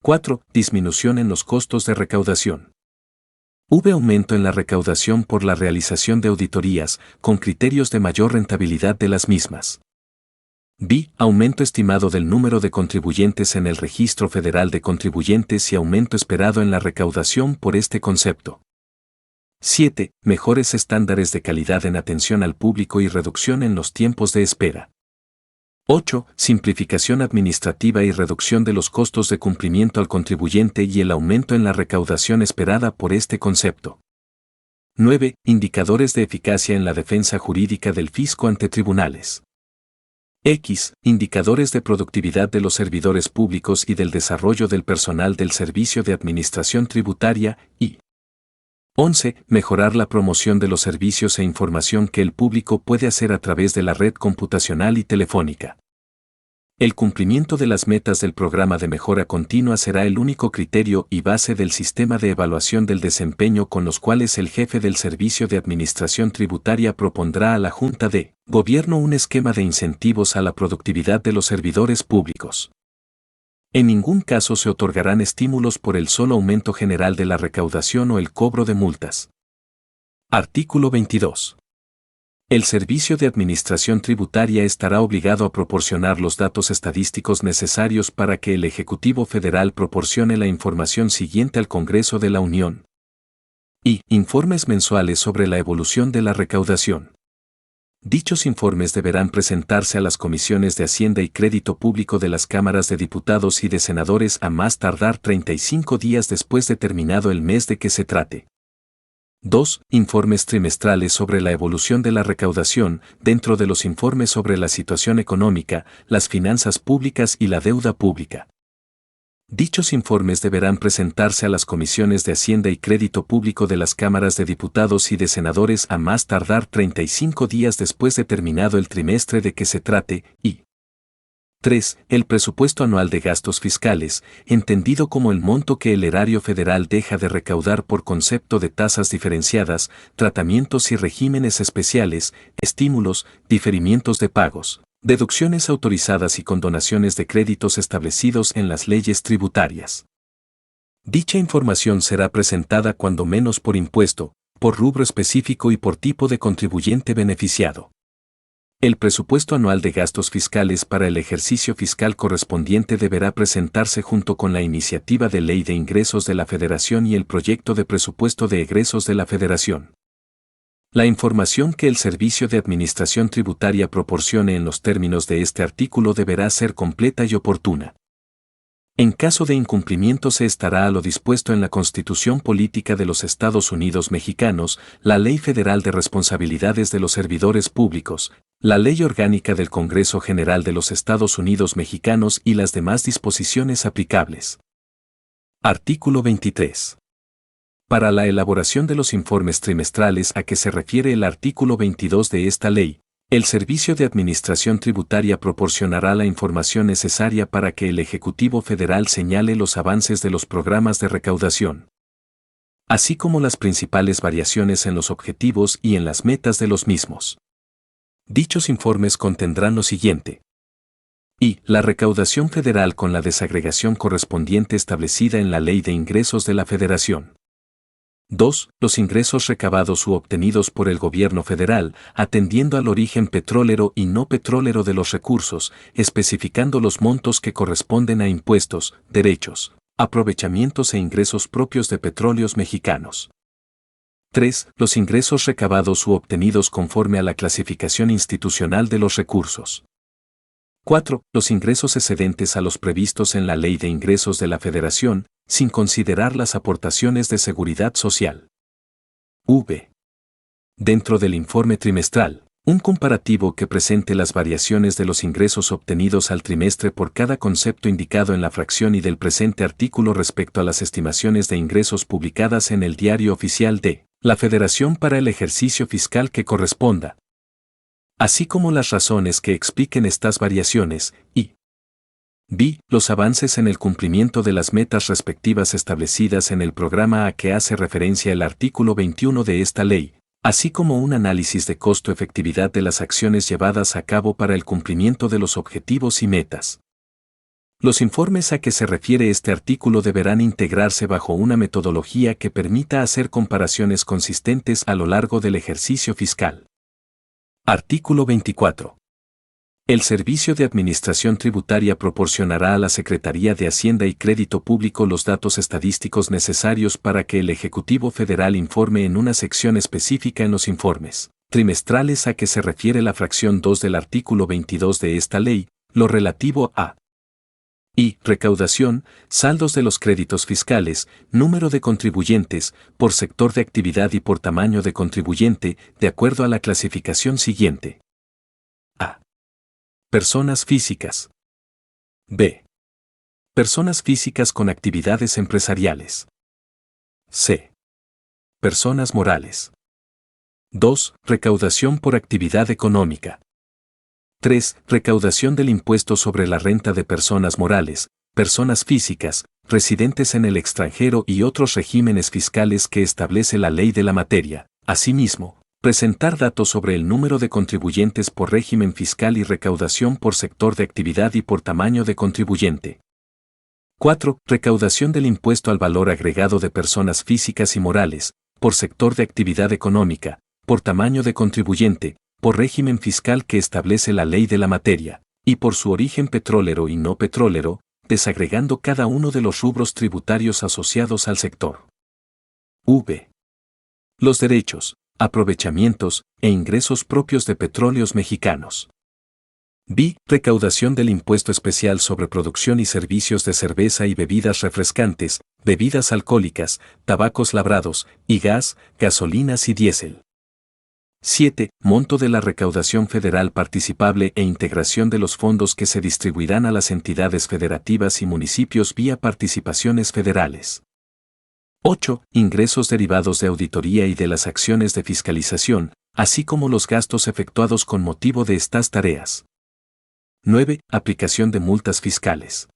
[SPEAKER 1] 4. Disminución en los costos de recaudación. V. Aumento en la recaudación por la realización de auditorías, con criterios de mayor rentabilidad de las mismas. B. Aumento estimado del número de contribuyentes en el Registro Federal de Contribuyentes y aumento esperado en la recaudación por este concepto. 7. Mejores estándares de calidad en atención al público y reducción en los tiempos de espera. 8. Simplificación administrativa y reducción de los costos de cumplimiento al contribuyente y el aumento en la recaudación esperada por este concepto. 9. Indicadores de eficacia en la defensa jurídica del fisco ante tribunales. X. Indicadores de productividad de los servidores públicos y del desarrollo del personal del Servicio de Administración Tributaria. Y 11. Mejorar la promoción de los servicios e información que el público puede hacer a través de la red computacional y telefónica. El cumplimiento de las metas del programa de mejora continua será el único criterio y base del sistema de evaluación del desempeño con los cuales el jefe del Servicio de Administración Tributaria propondrá a la Junta de Gobierno un esquema de incentivos a la productividad de los servidores públicos. En ningún caso se otorgarán estímulos por el solo aumento general de la recaudación o el cobro de multas. Artículo 22. El Servicio de Administración Tributaria estará obligado a proporcionar los datos estadísticos necesarios para que el Ejecutivo Federal proporcione la información siguiente al Congreso de la Unión. Y informes mensuales sobre la evolución de la recaudación. Dichos informes deberán presentarse a las comisiones de Hacienda y Crédito Público de las cámaras de diputados y de senadores a más tardar 35 días después de terminado el mes de que se trate. 2. Informes trimestrales sobre la evolución de la recaudación, dentro de los informes sobre la situación económica, las finanzas públicas y la deuda pública. Dichos informes deberán presentarse a las comisiones de Hacienda y Crédito Público de las cámaras de diputados y de senadores a más tardar 35 días después de terminado el trimestre de que se trate, y 3. El presupuesto anual de gastos fiscales, entendido como el monto que el erario federal deja de recaudar por concepto de tasas diferenciadas, tratamientos y regímenes especiales, estímulos, diferimientos de pagos, deducciones autorizadas y condonaciones de créditos establecidos en las leyes tributarias. Dicha información será presentada cuando menos por impuesto, por rubro específico y por tipo de contribuyente beneficiado. El presupuesto anual de gastos fiscales para el ejercicio fiscal correspondiente deberá presentarse junto con la iniciativa de ley de ingresos de la Federación y el proyecto de presupuesto de egresos de la Federación. La información que el Servicio de Administración Tributaria proporcione en los términos de este artículo deberá ser completa y oportuna. En caso de incumplimiento se estará a lo dispuesto en la Constitución Política de los Estados Unidos Mexicanos, la Ley Federal de Responsabilidades de los Servidores Públicos, la Ley Orgánica del Congreso General de los Estados Unidos Mexicanos y las demás disposiciones aplicables. Artículo 23. Para la elaboración de los informes trimestrales a que se refiere el artículo 22 de esta ley, el Servicio de Administración Tributaria proporcionará la información necesaria para que el Ejecutivo Federal señale los avances de los programas de recaudación, así como las principales variaciones en los objetivos y en las metas de los mismos. Dichos informes contendrán lo siguiente. Y la recaudación federal con la desagregación correspondiente establecida en la Ley de Ingresos de la Federación. 2. Los ingresos recabados u obtenidos por el gobierno federal, atendiendo al origen petrolero y no petrolero de los recursos, especificando los montos que corresponden a impuestos, derechos, aprovechamientos e ingresos propios de petróleos mexicanos. 3. Los ingresos recabados u obtenidos conforme a la clasificación institucional de los recursos. 4. Los ingresos excedentes a los previstos en la Ley de Ingresos de la Federación, sin considerar las aportaciones de seguridad social. V. Dentro del informe trimestral, un comparativo que presente las variaciones de los ingresos obtenidos al trimestre por cada concepto indicado en la fracción y del presente artículo respecto a las estimaciones de ingresos publicadas en el Diario Oficial de la Federación para el ejercicio fiscal que corresponda, así como las razones que expliquen estas variaciones, y b. Los avances en el cumplimiento de las metas respectivas establecidas en el programa a que hace referencia el artículo 21 de esta ley, así como un análisis de costo-efectividad de las acciones llevadas a cabo para el cumplimiento de los objetivos y metas. Los informes a que se refiere este artículo deberán integrarse bajo una metodología que permita hacer comparaciones consistentes a lo largo del ejercicio fiscal. Artículo 24. El Servicio de Administración Tributaria proporcionará a la Secretaría de Hacienda y Crédito Público los datos estadísticos necesarios para que el Ejecutivo Federal informe en una sección específica en los informes trimestrales a que se refiere la fracción 2 del artículo 22 de esta ley, lo relativo a y recaudación, saldos de los créditos fiscales, número de contribuyentes, por sector de actividad y por tamaño de contribuyente, de acuerdo a la clasificación siguiente. A. Personas físicas. B. Personas físicas con actividades empresariales. C. Personas morales. 2. Recaudación por actividad económica. 3. Recaudación del impuesto sobre la renta de personas morales, personas físicas, residentes en el extranjero y otros regímenes fiscales que establece la ley de la materia. Asimismo, presentar datos sobre el número de contribuyentes por régimen fiscal y recaudación por sector de actividad y por tamaño de contribuyente. 4. Recaudación del impuesto al valor agregado de personas físicas y morales, por sector de actividad económica, por tamaño de contribuyente, por régimen fiscal que establece la ley de la materia, y por su origen petrolero y no petrolero, desagregando cada uno de los rubros tributarios asociados al sector. V. Los derechos, aprovechamientos e ingresos propios de petróleos mexicanos. B. Recaudación del impuesto especial sobre producción y servicios de cerveza y bebidas refrescantes, bebidas alcohólicas, tabacos labrados, y gas, gasolinas y diésel. 7. Monto de la recaudación federal participable e integración de los fondos que se distribuirán a las entidades federativas y municipios vía participaciones federales. 8. Ingresos derivados de auditoría y de las acciones de fiscalización, así como los gastos efectuados con motivo de estas tareas. 9. Aplicación de multas fiscales.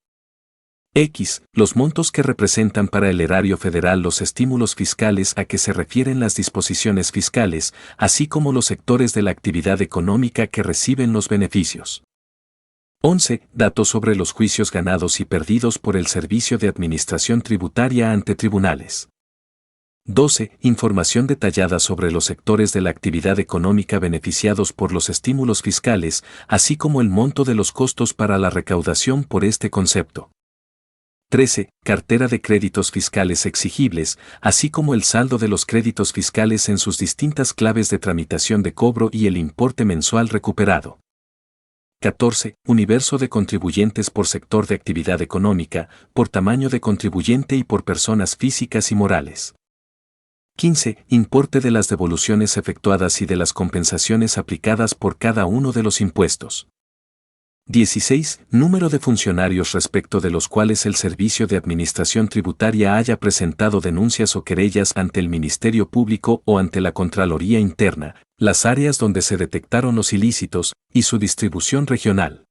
[SPEAKER 1] X. Los montos que representan para el erario federal los estímulos fiscales a que se refieren las disposiciones fiscales, así como los sectores de la actividad económica que reciben los beneficios. 11. Datos sobre los juicios ganados y perdidos por el Servicio de Administración Tributaria ante tribunales. 12. Información detallada sobre los sectores de la actividad económica beneficiados por los estímulos fiscales, así como el monto de los costos para la recaudación por este concepto. 13. Cartera de créditos fiscales exigibles, así como el saldo de los créditos fiscales en sus distintas claves de tramitación de cobro y el importe mensual recuperado. 14. Universo de contribuyentes por sector de actividad económica, por tamaño de contribuyente y por personas físicas y morales. 15. Importe de las devoluciones efectuadas y de las compensaciones aplicadas por cada uno de los impuestos. 16. Número de funcionarios respecto de los cuales el Servicio de Administración Tributaria haya presentado denuncias o querellas ante el Ministerio Público o ante la Contraloría Interna, las áreas donde se detectaron los ilícitos, y su distribución regional.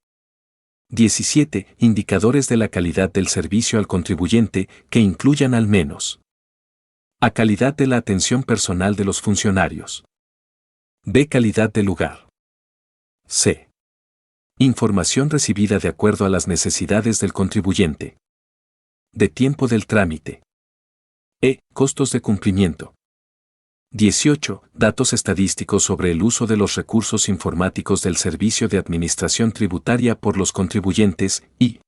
[SPEAKER 1] 17. Indicadores de la calidad del servicio al contribuyente, que incluyan al menos a. Calidad de la atención personal de los funcionarios. B. Calidad del lugar. C. Información recibida de acuerdo a las necesidades del contribuyente. D. Tiempo del trámite. E. Costos de cumplimiento. 18. Datos estadísticos sobre el uso de los recursos informáticos del Servicio de Administración Tributaria por los contribuyentes y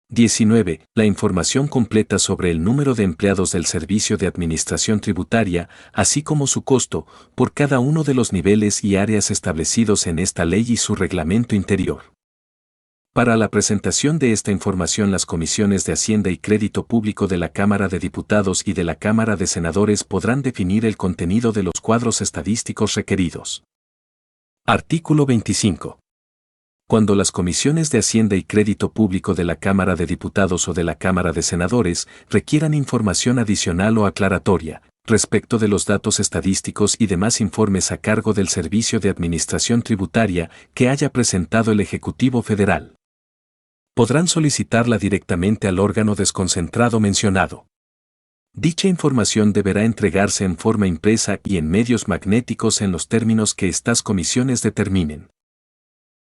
[SPEAKER 1] 19. La información completa sobre el número de empleados del Servicio de Administración Tributaria, así como su costo, por cada uno de los niveles y áreas establecidos en esta ley y su reglamento interior. Para la presentación de esta información, las comisiones de Hacienda y Crédito Público de la Cámara de Diputados y de la Cámara de Senadores podrán definir el contenido de los cuadros estadísticos requeridos. Artículo 25. Cuando las comisiones de Hacienda y Crédito Público de la Cámara de Diputados o de la Cámara de Senadores requieran información adicional o aclaratoria respecto de los datos estadísticos y demás informes a cargo del Servicio de Administración Tributaria que haya presentado el Ejecutivo Federal, podrán solicitarla directamente al órgano desconcentrado mencionado. Dicha información deberá entregarse en forma impresa y en medios magnéticos en los términos que estas comisiones determinen.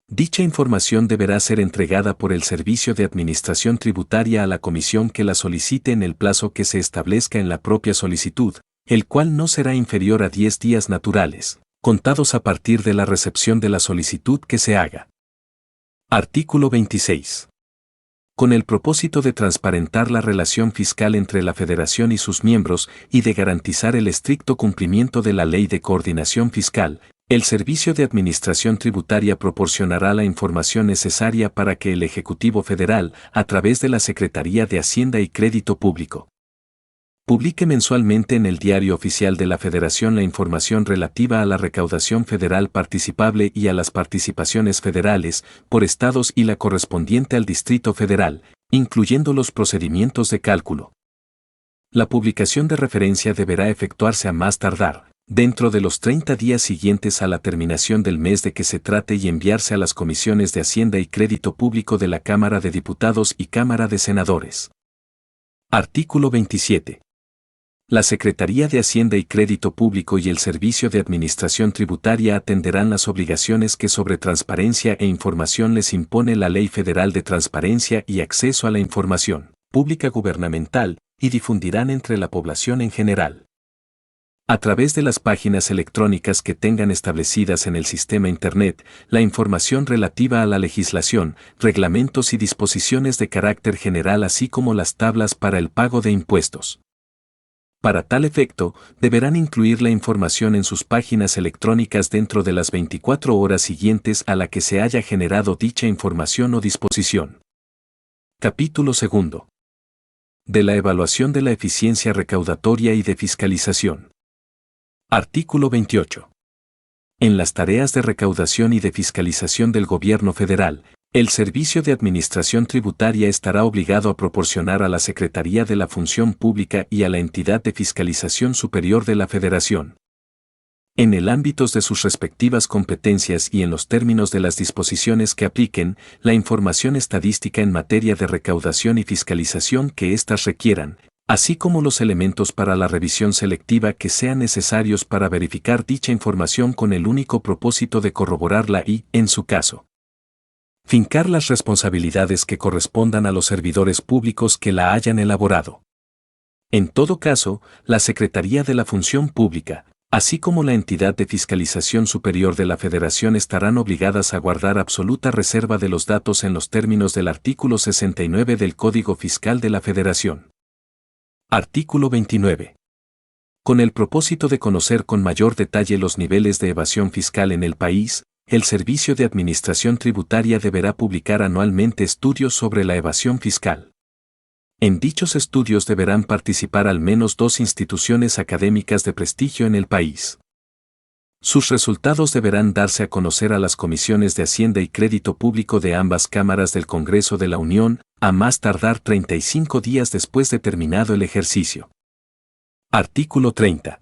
[SPEAKER 1] Dicha información deberá ser entregada por el Servicio de Administración Tributaria a la comisión que la solicite en el plazo que se establezca en la propia solicitud, el cual no será inferior a 10 días naturales, contados a partir de la recepción de la solicitud que se haga. Artículo 26. Con el propósito de transparentar la relación fiscal entre la Federación y sus miembros y de garantizar el estricto cumplimiento de la Ley de Coordinación Fiscal, el Servicio de Administración Tributaria proporcionará la información necesaria para que el Ejecutivo Federal, a través de la Secretaría de Hacienda y Crédito Público, publique mensualmente en el Diario Oficial de la Federación la información relativa a la recaudación federal participable y a las participaciones federales, por estados y la correspondiente al Distrito Federal, incluyendo los procedimientos de cálculo. La publicación de referencia deberá efectuarse a más tardar dentro de los 30 días siguientes a la terminación del mes de que se trate y enviarse a las comisiones de Hacienda y Crédito Público de la Cámara de Diputados y Cámara de Senadores. Artículo 27. La Secretaría de Hacienda y Crédito Público y el Servicio de Administración Tributaria atenderán las obligaciones que sobre transparencia e información les impone la Ley Federal de Transparencia y Acceso a la Información Pública Gubernamental y difundirán entre la población en general, a través de las páginas electrónicas que tengan establecidas en el sistema Internet, la información relativa a la legislación, reglamentos y disposiciones de carácter general así como las tablas para el pago de impuestos. Para tal efecto, deberán incluir la información en sus páginas electrónicas dentro de las 24 horas siguientes a la que se haya generado dicha información o disposición. Capítulo 2. De la evaluación de la eficiencia recaudatoria y de fiscalización. Artículo 28. En las tareas de recaudación y de fiscalización del gobierno federal, el Servicio de Administración Tributaria estará obligado a proporcionar a la Secretaría de la Función Pública y a la Entidad de Fiscalización Superior de la Federación, en el ámbito de sus respectivas competencias y en los términos de las disposiciones que apliquen, la información estadística en materia de recaudación y fiscalización que éstas requieran, así como los elementos para la revisión selectiva que sean necesarios para verificar dicha información con el único propósito de corroborarla y, en su caso, fincar las responsabilidades que correspondan a los servidores públicos que la hayan elaborado. En todo caso, la Secretaría de la Función Pública, así como la entidad de fiscalización superior de la Federación estarán obligadas a guardar absoluta reserva de los datos en los términos del artículo 69 del Código Fiscal de la Federación. Artículo 29. Con el propósito de conocer con mayor detalle los niveles de evasión fiscal en el país, el Servicio de Administración Tributaria deberá publicar anualmente estudios sobre la evasión fiscal. En dichos estudios deberán participar al menos 2 instituciones académicas de prestigio en el país. Sus resultados deberán darse a conocer a las comisiones de Hacienda y Crédito Público de ambas cámaras del Congreso de la Unión, a más tardar 35 días después de terminado el ejercicio. Artículo 30.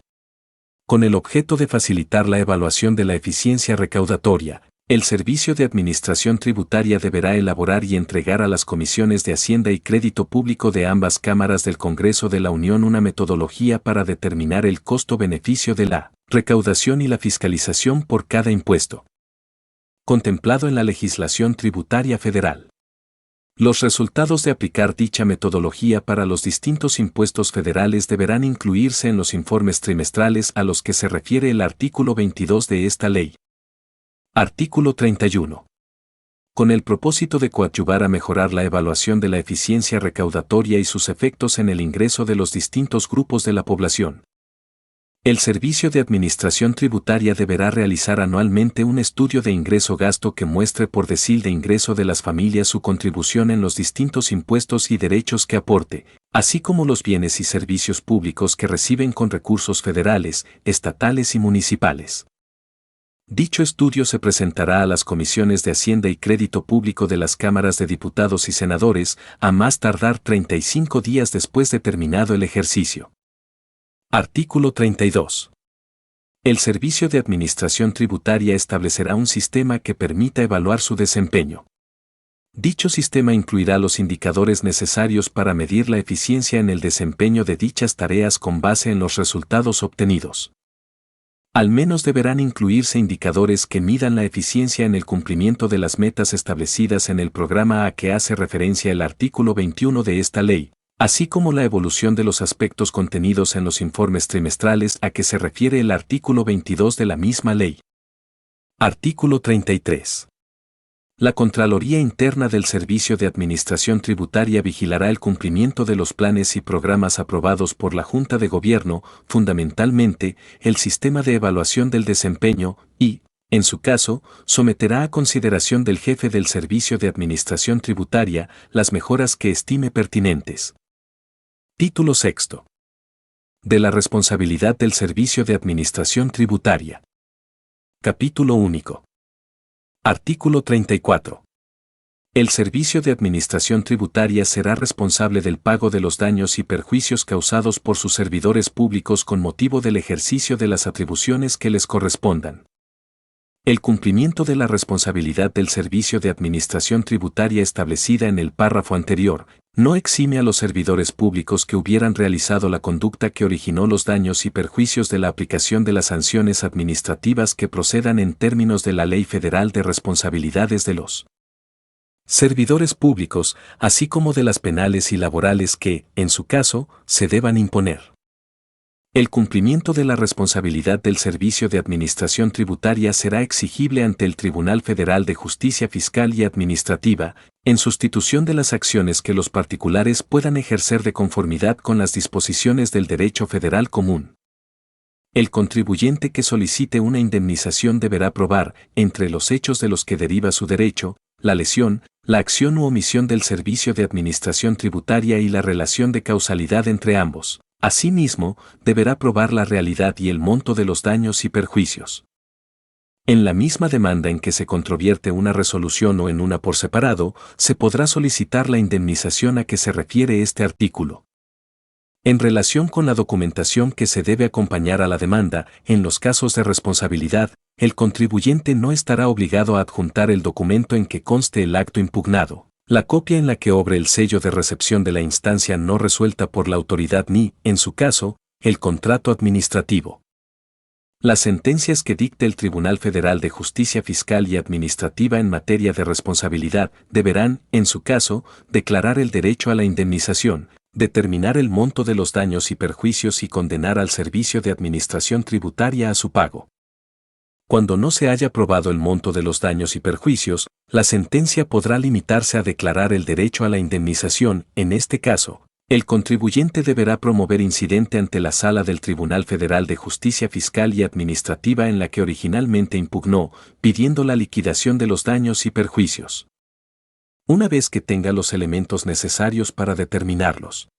[SPEAKER 1] Con el objeto de facilitar la evaluación de la eficiencia recaudatoria, el Servicio de Administración Tributaria deberá elaborar y entregar a las comisiones de Hacienda y Crédito Público de ambas cámaras del Congreso de la Unión una metodología para determinar el costo-beneficio de la recaudación y la fiscalización por cada impuesto, contemplado en la legislación tributaria federal. Los resultados de aplicar dicha metodología para los distintos impuestos federales deberán incluirse en los informes trimestrales a los que se refiere el artículo 22 de esta ley. Artículo 31. Con el propósito de coadyuvar a mejorar la evaluación de la eficiencia recaudatoria y sus efectos en el ingreso de los distintos grupos de la población, el Servicio de Administración Tributaria deberá realizar anualmente un estudio de ingreso-gasto que muestre por decil de ingreso de las familias su contribución en los distintos impuestos y derechos que aporte, así como los bienes y servicios públicos que reciben con recursos federales, estatales y municipales. Dicho estudio se presentará a las comisiones de Hacienda y Crédito Público de las cámaras de diputados y senadores, a más tardar 35 días después de terminado el ejercicio. Artículo 32. El Servicio de Administración Tributaria establecerá un sistema que permita evaluar su desempeño. Dicho sistema incluirá los indicadores necesarios para medir la eficiencia en el desempeño de dichas tareas con base en los resultados obtenidos. Al menos deberán incluirse indicadores que midan la eficiencia en el cumplimiento de las metas establecidas en el programa a que hace referencia el artículo 21 de esta ley, así como la evolución de los aspectos contenidos en los informes trimestrales a que se refiere el artículo 22 de la misma ley. Artículo 33. La Contraloría Interna del Servicio de Administración Tributaria vigilará el cumplimiento de los planes y programas aprobados por la Junta de Gobierno, fundamentalmente, el sistema de evaluación del desempeño y, en su caso, someterá a consideración del jefe del Servicio de Administración Tributaria las mejoras que estime pertinentes. Título sexto. De la responsabilidad del Servicio de Administración Tributaria. Capítulo único. Artículo 34. El Servicio de Administración Tributaria será responsable del pago de los daños y perjuicios causados por sus servidores públicos con motivo del ejercicio de las atribuciones que les correspondan. El cumplimiento de la responsabilidad del Servicio de Administración Tributaria establecida en el párrafo anterior no exime a los servidores públicos que hubieran realizado la conducta que originó los daños y perjuicios de la aplicación de las sanciones administrativas que procedan en términos de la Ley Federal de Responsabilidades de los servidores públicos, así como de las penales y laborales que, en su caso, se deban imponer. El cumplimiento de la responsabilidad del Servicio de Administración Tributaria será exigible ante el Tribunal Federal de Justicia Fiscal y Administrativa, en sustitución de las acciones que los particulares puedan ejercer de conformidad con las disposiciones del derecho federal común. El contribuyente que solicite una indemnización deberá probar, entre los hechos de los que deriva su derecho, la lesión, la acción u omisión del Servicio de Administración Tributaria y la relación de causalidad entre ambos. Asimismo, deberá probar la realidad y el monto de los daños y perjuicios. En la misma demanda en que se controvierte una resolución o en una por separado, se podrá solicitar la indemnización a que se refiere este artículo. En relación con la documentación que se debe acompañar a la demanda, en los casos de responsabilidad, el contribuyente no estará obligado a adjuntar el documento en que conste el acto impugnado, la copia en la que obre el sello de recepción de la instancia no resuelta por la autoridad ni, en su caso, el contrato administrativo. Las sentencias que dicte el Tribunal Federal de Justicia Fiscal y Administrativa en materia de responsabilidad deberán, en su caso, declarar el derecho a la indemnización, determinar el monto de los daños y perjuicios y condenar al Servicio de Administración Tributaria a su pago. Cuando no se haya probado el monto de los daños y perjuicios, la sentencia podrá limitarse a declarar el derecho a la indemnización. En este caso, el contribuyente deberá promover incidente ante la Sala del Tribunal Federal de Justicia Fiscal y Administrativa en la que originalmente impugnó, pidiendo la liquidación de los daños y perjuicios. Una vez que tenga los elementos necesarios para determinarlos,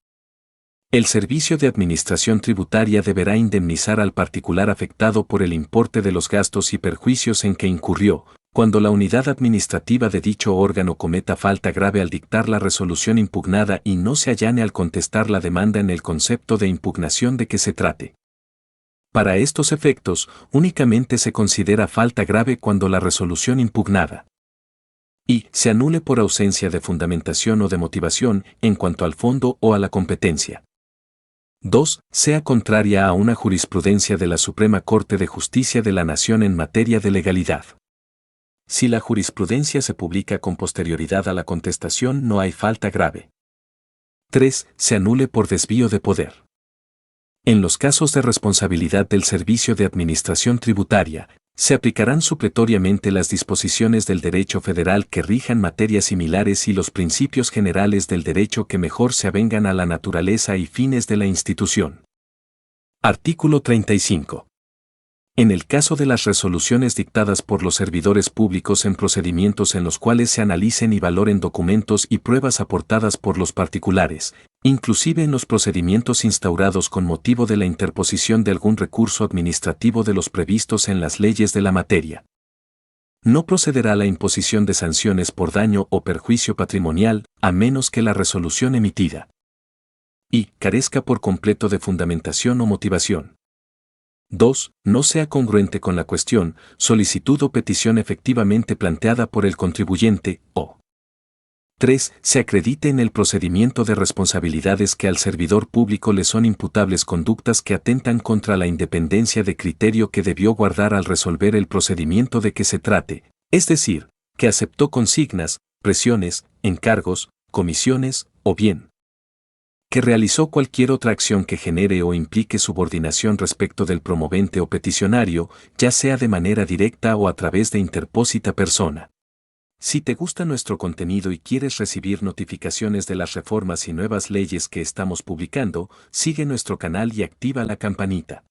[SPEAKER 1] el Servicio de Administración Tributaria deberá indemnizar al particular afectado por el importe de los gastos y perjuicios en que incurrió, cuando la unidad administrativa de dicho órgano cometa falta grave al dictar la resolución impugnada y no se allane al contestar la demanda en el concepto de impugnación de que se trate. Para estos efectos, únicamente se considera falta grave cuando la resolución impugnada y se anule por ausencia de fundamentación o de motivación en cuanto al fondo o a la competencia. 2. Sea contraria a una jurisprudencia de la Suprema Corte de Justicia de la Nación en materia de legalidad. Si la jurisprudencia se publica con posterioridad a la contestación, no hay falta grave. 3. Se anule por desvío de poder. En los casos de responsabilidad del Servicio de Administración Tributaria, se aplicarán supletoriamente las disposiciones del derecho federal que rijan materias similares y los principios generales del derecho que mejor se avengan a la naturaleza y fines de la institución. Artículo 35. En el caso de las resoluciones dictadas por los servidores públicos en procedimientos en los cuales se analicen y valoren documentos y pruebas aportadas por los particulares, inclusive en los procedimientos instaurados con motivo de la interposición de algún recurso administrativo de los previstos en las leyes de la materia, no procederá la imposición de sanciones por daño o perjuicio patrimonial, a menos que la resolución emitida y carezca por completo de fundamentación o motivación. 2. No sea congruente con la cuestión, solicitud o petición efectivamente planteada por el contribuyente, o 3. Se acredite en el procedimiento de responsabilidades que al servidor público le son imputables conductas que atentan contra la independencia de criterio que debió guardar al resolver el procedimiento de que se trate, es decir, que aceptó consignas, presiones, encargos, comisiones, o bien que realizó cualquier otra acción que genere o implique subordinación respecto del promovente o peticionario, ya sea de manera directa o a través de interpósita persona. Si te gusta nuestro contenido y quieres recibir notificaciones de las reformas y nuevas leyes que estamos publicando, sigue nuestro canal y activa la campanita.